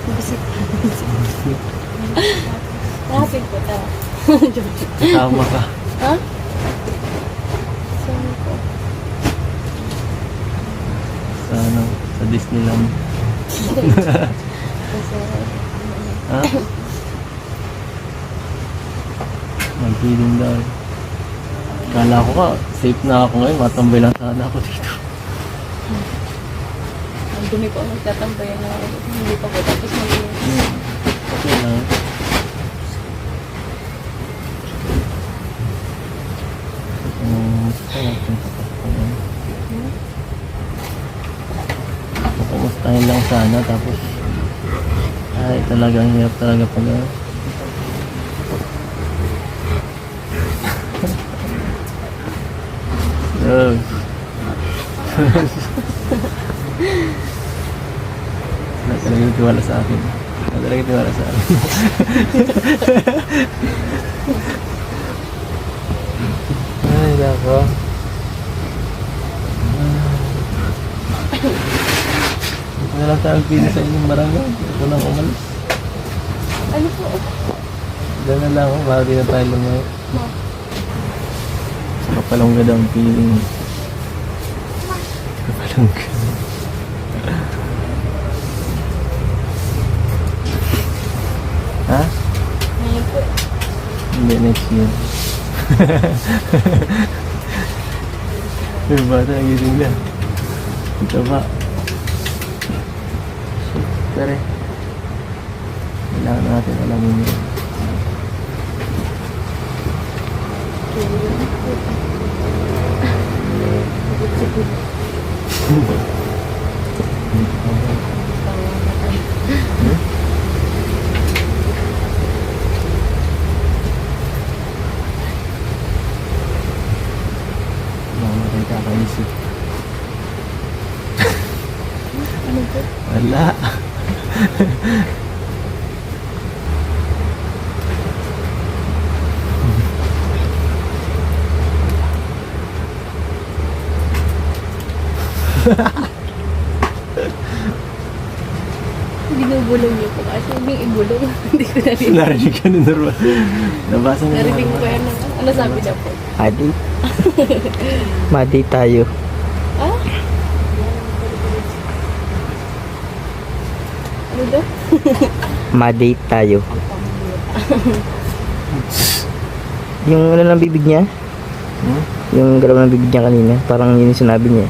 Bisit. Hanapin ko ta. Kasama ka. Ha? Saan ko? Sa ano, sa Disneyland. Ha? Mag-feeling daw. Kala ko ka, safe na ako ngayon. Matambay lang sana ako dito. Ang dumi ko nagtatambayan na ako. Hindi pa ko tapos mag-inis. Okay lang. Kumustahin lang sana tapos ay talagang hirap talaga pag oh. Wala talagang tiwala sa akin. Wala talagang tiwala sa akin. Ay, nako. Wala lang tayong pili sa inyong barangay. Ito lang umalis. Ano po? Diyan na lang ako. Baka di na tayo lumayo. Kapalongga daw ang feeling. Kapalongga. Ha? Ngayon po. Hindi, next year. Yung bata, nagising na. Ito ba? Pero kailangan natin alamin yun. Mga kakaisip. Ano po? Wala. Binubulong niyo po. Kasi hindi ibulong. Hindi ko narinig. Narinig ka ni Norma. Nabasa niya. Narinig ko yan. Ano sabi na po? Adi. Madi tayo. Ah? Ano daw? Madate tayo. Yung ano ng bibig niya? Hmm? Yung galaw ng bibig niya kanina. Parang yun yung sinabi niya.